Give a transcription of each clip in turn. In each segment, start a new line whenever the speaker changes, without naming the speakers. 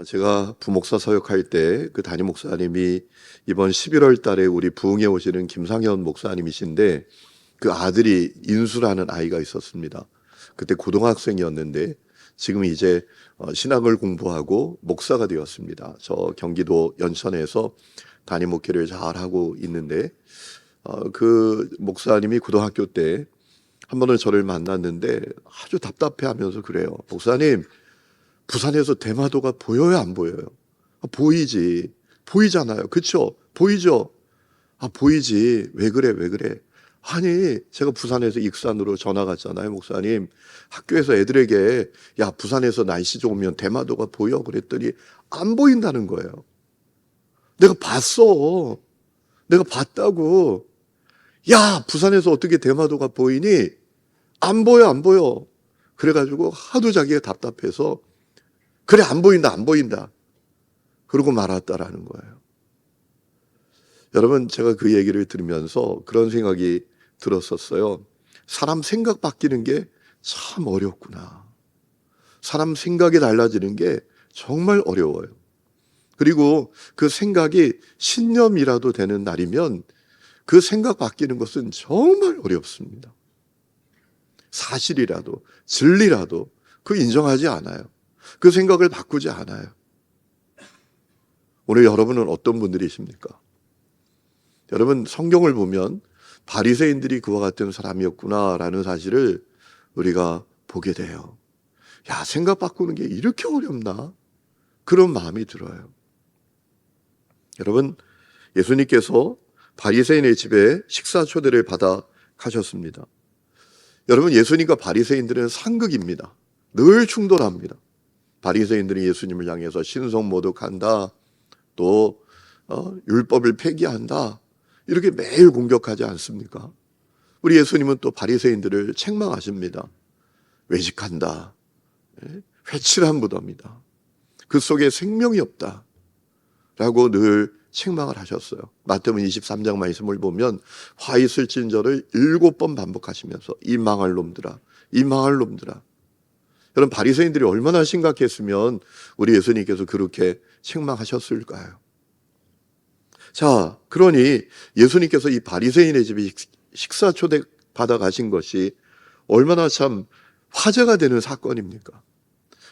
제가 부목사 사역할 때 그 담임 목사님이 이번 11월 달에 우리 부흥에 오시는 김상현 목사님이신데 그 아들이 인수라는 아이가 있었습니다. 그때 고등학생이었는데 지금 이제 신학을 공부하고 목사가 되었습니다. 저 경기도 연천에서 담임 목회를 잘 하고 있는데 그 목사님이 고등학교 때 한 번은 저를 만났는데 아주 답답해하면서 그래요. 목사님, 부산에서 대마도가 보여요, 안 보여요? 보이지. 보이잖아요. 그쵸? 보이죠? 보이지. 왜 그래, 왜 그래? 아니, 제가 부산에서 익산으로 전화 갔잖아요, 목사님. 학교에서 애들에게, 야, 부산에서 날씨 좋으면 대마도가 보여? 그랬더니 안 보인다는 거예요. 내가 봤어. 내가 봤다고. 야, 부산에서 어떻게 대마도가 보이니? 안 보여, 안 보여. 그래가지고 하도 자기가 답답해서 그래, 안 보인다, 안 보인다. 그러고 말았다라는 거예요. 여러분, 제가 그 얘기를 들으면서 그런 생각이 들었었어요. 사람 생각 바뀌는 게 참 어렵구나. 사람 생각이 달라지는 게 정말 어려워요. 그리고 그 생각이 신념이라도 되는 날이면 그 생각 바뀌는 것은 정말 어렵습니다. 사실이라도, 진리라도 그 인정하지 않아요. 그 생각을 바꾸지 않아요. 오늘 여러분은 어떤 분들이십니까? 여러분, 성경을 보면 바리새인들이 그와 같은 사람이었구나라는 사실을 우리가 보게 돼요. 야, 생각 바꾸는 게 이렇게 어렵나? 그런 마음이 들어요. 여러분, 예수님께서 바리새인의 집에 식사 초대를 받아 가셨습니다. 여러분, 예수님과 바리새인들은 상극입니다. 늘 충돌합니다. 바리새인들이 예수님을 향해서 신성모독한다, 또 율법을 폐기한다, 이렇게 매일 공격하지 않습니까? 우리 예수님은 또 바리새인들을 책망하십니다. 외식한다, 회칠한 무덤이다, 그 속에 생명이 없다 라고 늘 책망을 하셨어요. 마태복음 23장 말씀을 보면 화 있을진저를 7번 반복하시면서 이 망할 놈들아, 이 망할 놈들아. 여러분, 바리새인들이 얼마나 심각했으면 우리 예수님께서 그렇게 책망하셨을까요? 자, 그러니 예수님께서 이 바리새인의 집에 식사 초대 받아 가신 것이 얼마나 참 화제가 되는 사건입니까?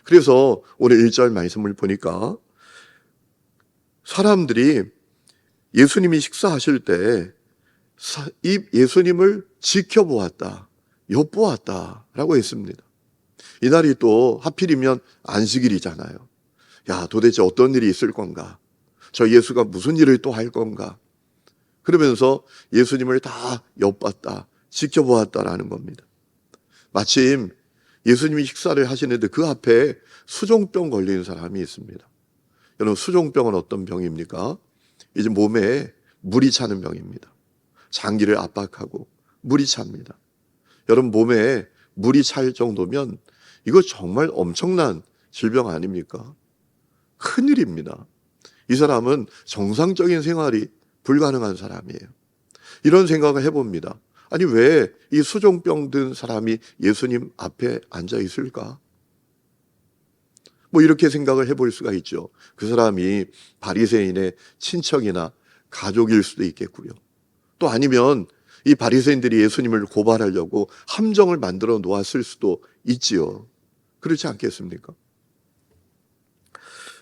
그래서 오늘 1절 말씀을 보니까 사람들이 예수님이 식사하실 때 이 예수님을 지켜보았다, 엿보았다라고 했습니다. 이날이 또 하필이면 안식일이잖아요. 야, 도대체 어떤 일이 있을 건가? 저 예수가 무슨 일을 또 할 건가? 그러면서 예수님을 다 엿봤다, 지켜보았다라는 겁니다. 마침 예수님이 식사를 하시는데 그 앞에 수종병 걸린 사람이 있습니다. 여러분, 수종병은 어떤 병입니까? 이제 몸에 물이 차는 병입니다. 장기를 압박하고 물이 찹니다. 여러분, 몸에 물이 찰 정도면 이거 정말 엄청난 질병 아닙니까? 큰일입니다. 이 사람은 정상적인 생활이 불가능한 사람이에요. 이런 생각을 해봅니다. 아니, 왜 이 수종병 든 사람이 예수님 앞에 앉아 있을까? 뭐 이렇게 생각을 해볼 수가 있죠. 그 사람이 바리새인의 친척이나 가족일 수도 있겠고요. 또 아니면 이 바리새인들이 예수님을 고발하려고 함정을 만들어 놓았을 수도 있지요. 그렇지 않겠습니까?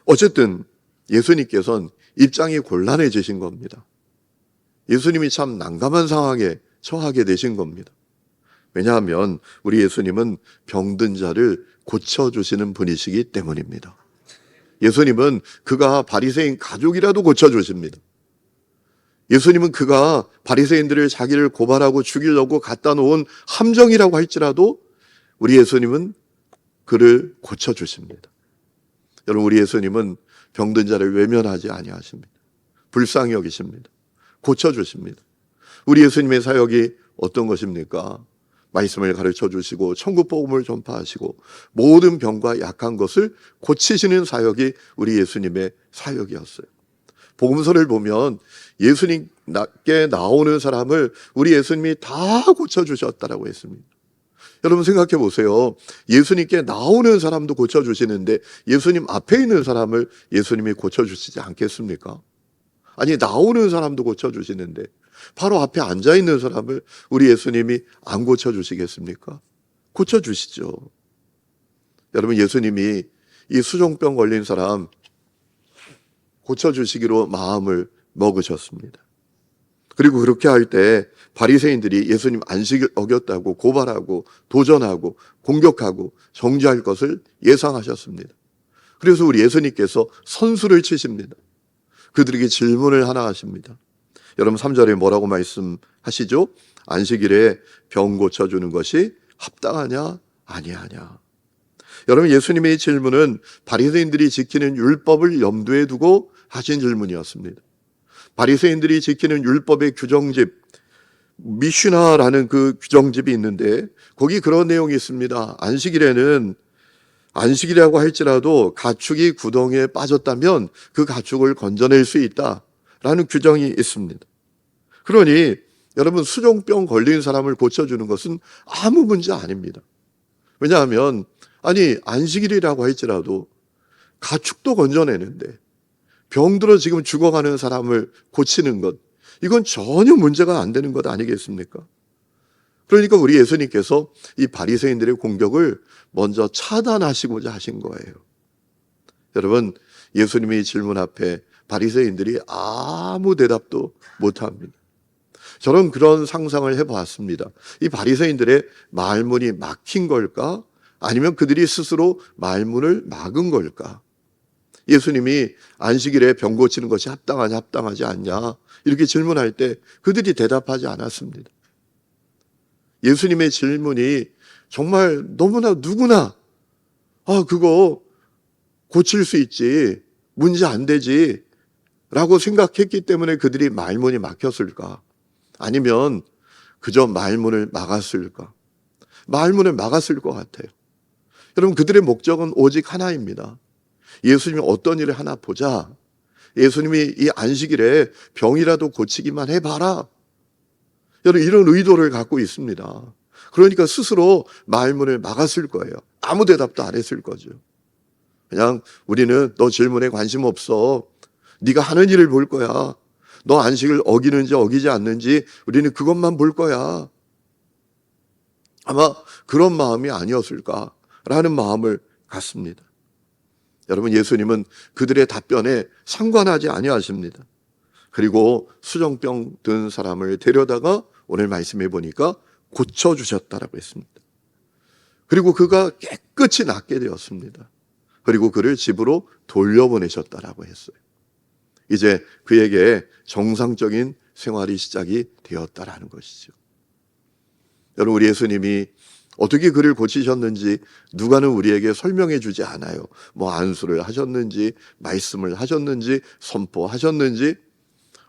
어쨌든 예수님께서는 입장이 곤란해지신 겁니다. 예수님이 참 난감한 상황에 처하게 되신 겁니다. 왜냐하면 우리 예수님은 병든 자를 고쳐주시는 분이시기 때문입니다. 예수님은 그가 바리새인 가족이라도 고쳐주십니다. 예수님은 그가 바리새인들을 자기를 고발하고 죽이려고 갖다 놓은 함정이라고 할지라도 우리 예수님은 그를 고쳐주십니다. 여러분, 우리 예수님은 병든 자를 외면하지 아니하십니다. 불쌍히 여기십니다. 고쳐주십니다. 우리 예수님의 사역이 어떤 것입니까? 말씀을 가르쳐 주시고 천국 복음을 전파하시고 모든 병과 약한 것을 고치시는 사역이 우리 예수님의 사역이었어요. 복음서를 보면 예수님께 나오는 사람을 우리 예수님이 다 고쳐주셨다라고 했습니다. 여러분 생각해 보세요. 예수님께 나오는 사람도 고쳐주시는데 예수님 앞에 있는 사람을 예수님이 고쳐주시지 않겠습니까? 아니, 나오는 사람도 고쳐주시는데 바로 앞에 앉아있는 사람을 우리 예수님이 안 고쳐주시겠습니까? 고쳐주시죠. 여러분, 예수님이 이 수종병 걸린 사람 고쳐주시기로 마음을 먹으셨습니다. 그리고 그렇게 할 때 바리새인들이 예수님 안식일 어겼다고 고발하고 도전하고 공격하고 정죄할 것을 예상하셨습니다. 그래서 우리 예수님께서 선수를 치십니다. 그들에게 질문을 하나 하십니다. 여러분 3절에 뭐라고 말씀하시죠? 안식일에 병 고쳐주는 것이 합당하냐 아니하냐. 여러분, 예수님의 질문은 바리새인들이 지키는 율법을 염두에 두고 하신 질문이었습니다. 바리새인들이 지키는 율법의 규정집, 미슈나라는 그 규정집이 있는데 거기 그런 내용이 있습니다. 안식일이라고 할지라도 가축이 구덩이에 빠졌다면 그 가축을 건져낼 수 있다라는 규정이 있습니다. 그러니 여러분, 수종병 걸린 사람을 고쳐주는 것은 아무 문제 아닙니다. 왜냐하면 안식일이라고 할지라도 가축도 건져내는데 병들어 지금 죽어가는 사람을 고치는 것, 이건 전혀 문제가 안 되는 것 아니겠습니까? 그러니까 우리 예수님께서 이 바리새인들의 공격을 먼저 차단하시고자 하신 거예요. 여러분, 예수님의 질문 앞에 바리새인들이 아무 대답도 못합니다. 저는 그런 상상을 해보았습니다. 이 바리새인들의 말문이 막힌 걸까? 아니면 그들이 스스로 말문을 막은 걸까? 예수님이 안식일에 병 고치는 것이 합당하냐 합당하지 않냐 이렇게 질문할 때 그들이 대답하지 않았습니다. 예수님의 질문이 정말 너무나 누구나 그거 고칠 수 있지, 문제 안 되지 라고 생각했기 때문에 그들이 말문이 막혔을까? 아니면 그저 말문을 막았을까? 말문을 막았을 것 같아요. 여러분, 그들의 목적은 오직 하나입니다. 예수님이 어떤 일을 하나 보자. 예수님이 이 안식일에 병이라도 고치기만 해봐라. 여러분, 이런 의도를 갖고 있습니다. 그러니까 스스로 말문을 막았을 거예요. 아무 대답도 안 했을 거죠. 그냥 우리는 너 질문에 관심 없어. 네가 하는 일을 볼 거야. 너 안식을 어기는지 어기지 않는지 우리는 그것만 볼 거야. 아마 그런 마음이 아니었을까라는 마음을 갖습니다. 여러분, 예수님은 그들의 답변에 상관하지 아니하십니다. 그리고 수정병 든 사람을 데려다가 오늘 말씀해 보니까 고쳐주셨다라고 했습니다. 그리고 그가 깨끗이 낫게 되었습니다. 그리고 그를 집으로 돌려보내셨다라고 했어요. 이제 그에게 정상적인 생활이 시작이 되었다라는 것이죠. 여러분, 우리 예수님이 어떻게 그를 고치셨는지 누가는 우리에게 설명해 주지 않아요. 뭐 안수를 하셨는지, 말씀을 하셨는지, 선포하셨는지,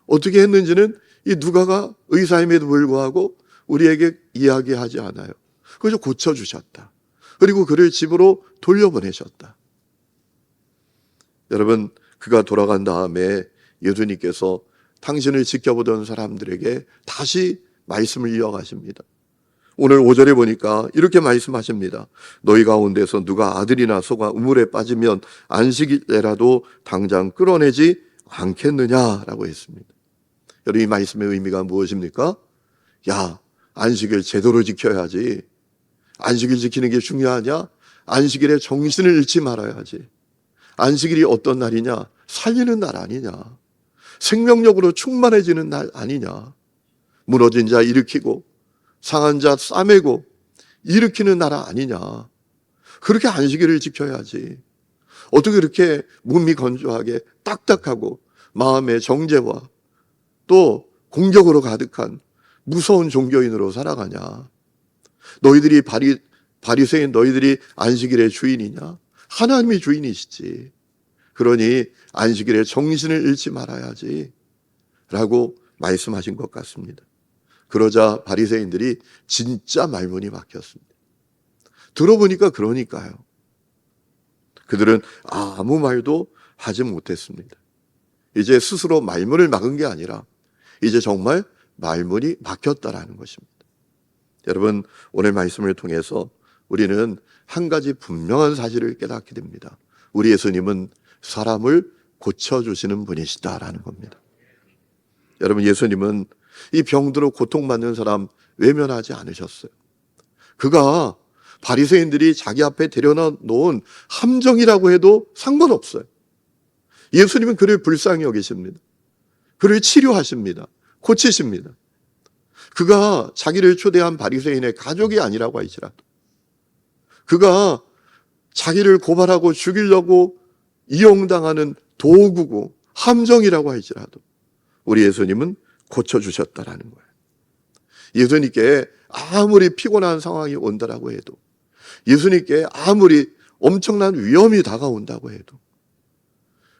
어떻게 했는지는 이 누가가 의사임에도 불구하고 우리에게 이야기하지 않아요. 그래서 고쳐주셨다. 그리고 그를 집으로 돌려보내셨다. 여러분, 그가 돌아간 다음에 예수님께서 당신을 지켜보던 사람들에게 다시 말씀을 이어가십니다. 오늘 5절에 보니까 이렇게 말씀하십니다. 너희 가운데서 누가 아들이나 소가 우물에 빠지면 안식일에라도 당장 끌어내지 않겠느냐라고 했습니다. 여러분, 이 말씀의 의미가 무엇입니까? 안식일 제대로 지켜야지. 안식일 지키는 게 중요하냐? 안식일에 정신을 잃지 말아야지. 안식일이 어떤 날이냐? 살리는 날 아니냐? 생명력으로 충만해지는 날 아니냐? 무너진 자 일으키고 상한 자 싸매고 일으키는 나라 아니냐? 그렇게 안식일을 지켜야지. 어떻게 그렇게 몸이 건조하게 딱딱하고 마음의 정죄와 또 공격으로 가득한 무서운 종교인으로 살아가냐? 너희들이 바리새인 너희들이 안식일의 주인이냐? 하나님이 주인이시지. 그러니 안식일에 정신을 잃지 말아야지 라고 말씀하신 것 같습니다. 그러자 바리새인들이 진짜 말문이 막혔습니다. 들어보니까 그러니까요. 그들은 아무 말도 하지 못했습니다. 이제 스스로 말문을 막은 게 아니라 이제 정말 말문이 막혔다라는 것입니다. 여러분, 오늘 말씀을 통해서 우리는 한 가지 분명한 사실을 깨닫게 됩니다. 우리 예수님은 사람을 고쳐주시는 분이시다라는 겁니다. 여러분, 예수님은 이 병들어 고통받는 사람 외면하지 않으셨어요. 그가 바리새인들이 자기 앞에 데려놓은 함정이라고 해도 상관없어요. 예수님은 그를 불쌍히 여기십니다. 그를 치료하십니다. 고치십니다. 그가 자기를 초대한 바리새인의 가족이 아니라고 할지라도, 그가 자기를 고발하고 죽이려고 이용당하는 도구고 함정이라고 할지라도 우리 예수님은 고쳐주셨다라는 거예요. 예수님께 아무리 피곤한 상황이 온다라고 해도, 예수님께 아무리 엄청난 위험이 다가온다고 해도,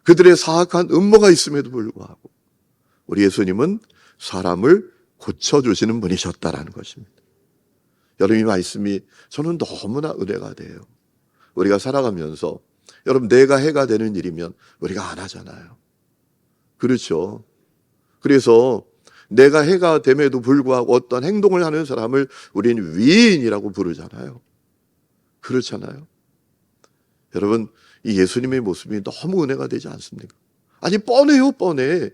그들의 사악한 음모가 있음에도 불구하고 우리 예수님은 사람을 고쳐주시는 분이셨다라는 것입니다. 여러분, 이 말씀이 저는 너무나 은혜가 돼요. 우리가 살아가면서, 여러분, 내가 해가 되는 일이면 우리가 안 하잖아요. 그렇죠. 그래서 내가 해가 됨에도 불구하고 어떤 행동을 하는 사람을 우리는 위인이라고 부르잖아요. 그렇잖아요. 여러분, 이 예수님의 모습이 너무 은혜가 되지 않습니까? 아니, 뻔해요, 뻔해.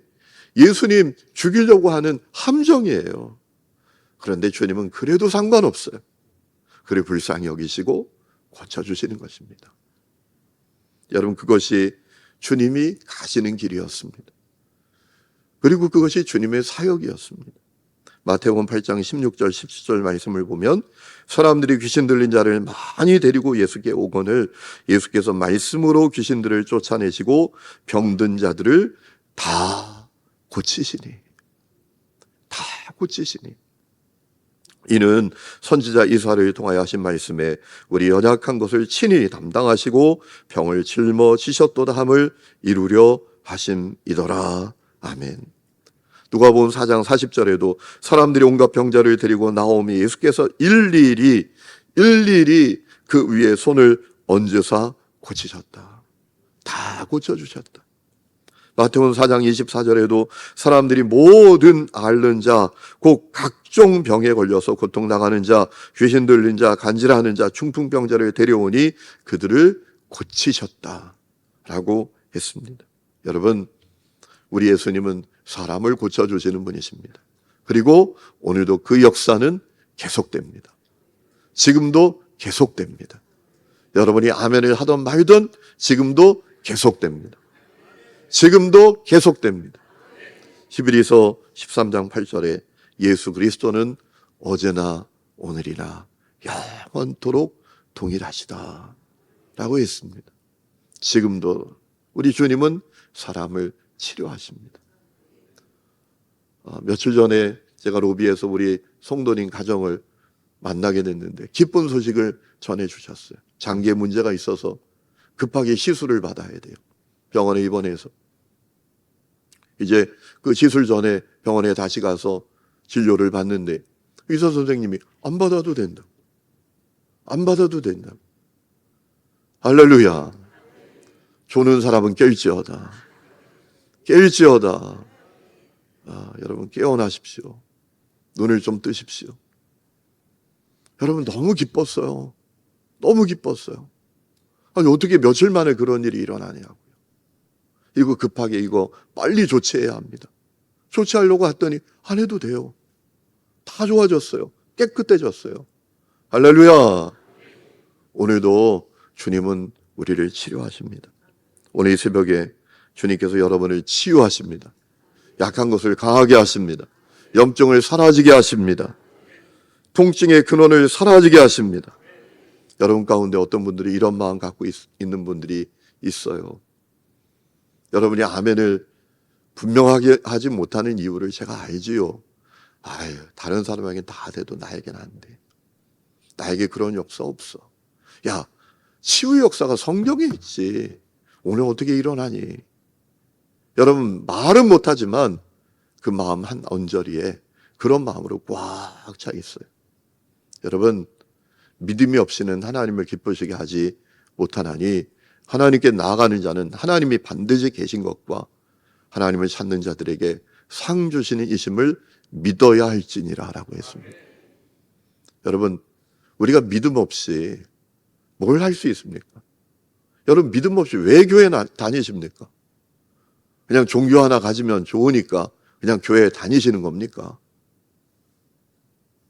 예수님 죽이려고 하는 함정이에요. 그런데 주님은 그래도 상관없어요. 그를 불쌍히 여기시고 고쳐주시는 것입니다. 여러분, 그것이 주님이 가시는 길이었습니다. 그리고 그것이 주님의 사역이었습니다. 마태복음 8장 16절 17절 말씀을 보면 사람들이 귀신 들린 자를 많이 데리고 예수께 오거늘 예수께서 말씀으로 귀신들을 쫓아내시고 병든 자들을 다 고치시니, 다 고치시니. 이는 선지자 이사야를 통하여 하신 말씀에 우리 연약한 것을 친히 담당하시고 병을 짊어지셨도다 함을 이루려 하심이더라. 아멘. 누가복음 4장 40절에도 사람들이 온갖 병자를 데리고 나오니 예수께서 일일이 그 위에 손을 얹으사 고치셨다. 다 고쳐주셨다. 마태복음 4장 24절에도 사람들이 모든 앓는 자, 곧 각종 병에 걸려서 고통당하는 자, 귀신 들린 자, 간질하는 자, 중풍병자를 데려오니 그들을 고치셨다라고 했습니다. 여러분, 우리 예수님은 사람을 고쳐주시는 분이십니다. 그리고 오늘도 그 역사는 계속됩니다. 지금도 계속됩니다. 여러분이 아멘을 하던 말던 지금도 계속됩니다. 지금도 계속됩니다. 히브리서 13장 8절에 예수 그리스도는 어제나 오늘이나 영원토록 동일하시다 라고 했습니다. 지금도 우리 주님은 사람을 치료하십니다. 며칠 전에 제가 로비에서 우리 송도님 가정을 만나게 됐는데 기쁜 소식을 전해주셨어요. 장기에 문제가 있어서 급하게 시술을 받아야 돼요. 병원에 입원해서. 이제 그 시술 전에 병원에 다시 가서 진료를 받는데 의사 선생님이 안 받아도 된다. 안 받아도 된다. 할렐루야. 조는 사람은 깰지어다. 깰지어다. 여러분 깨어나십시오. 눈을 좀 뜨십시오. 여러분 너무 기뻤어요. 너무 기뻤어요. 아니 어떻게 며칠 만에 그런 일이 일어나냐고요. 이거 급하게 이거 빨리 조치해야 합니다. 조치하려고 했더니 안 해도 돼요. 다 좋아졌어요. 깨끗해졌어요. 할렐루야. 오늘도 주님은 우리를 치료하십니다. 오늘 이 새벽에 주님께서 여러분을 치유하십니다. 약한 것을 강하게 하십니다. 염증을 사라지게 하십니다. 통증의 근원을 사라지게 하십니다. 여러분 가운데 어떤 분들이 이런 마음 갖고 있는 분들이 있어요. 여러분이 아멘을 분명하게 하지 못하는 이유를 제가 알지요. 다른 사람에게 다 돼도 나에게는 안 돼. 나에게 그런 역사 없어. 야, 치유 역사가 성경에 있지. 오늘 어떻게 일어나니? 여러분 말은 못하지만 그 마음 한 언저리에 그런 마음으로 꽉 차 있어요. 여러분 믿음이 없이는 하나님을 기쁘시게 하지 못하나니 하나님께 나아가는 자는 하나님이 반드시 계신 것과 하나님을 찾는 자들에게 상 주시는 이심을 믿어야 할지니라 라고 했습니다. 여러분, 우리가 믿음 없이 뭘 할 수 있습니까? 여러분, 믿음 없이 왜 교회 다니십니까? 그냥 종교 하나 가지면 좋으니까 그냥 교회 다니시는 겁니까?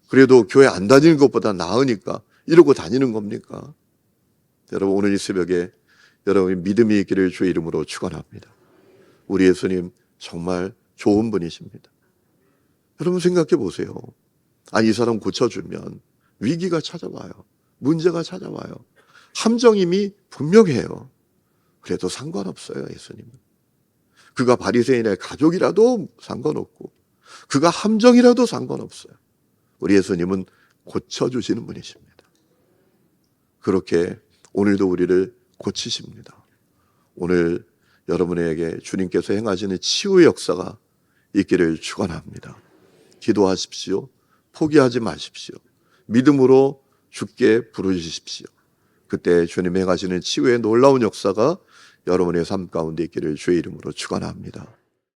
그래도 교회 안 다니는 것보다 나으니까 이러고 다니는 겁니까? 여러분, 오늘 이 새벽에 여러분이 믿음이 있기를 주의 이름으로 축원합니다. 우리 예수님 정말 좋은 분이십니다. 여러분 생각해 보세요. 아니, 이 사람 고쳐주면 위기가 찾아와요. 문제가 찾아와요. 함정임이 분명해요. 그래도 상관없어요, 예수님은. 그가 바리새인의 가족이라도 상관없고 그가 함정이라도 상관없어요. 우리 예수님은 고쳐주시는 분이십니다. 그렇게 오늘도 우리를 고치십니다. 오늘 여러분에게 주님께서 행하시는 치유의 역사가 있기를 축원합니다. 기도하십시오. 포기하지 마십시오. 믿음으로 주께 부르짖으십시오. 그때 주님 행하시는 치유의 놀라운 역사가 여러분의 삶 가운데 있기를 주의 이름으로 축원합니다.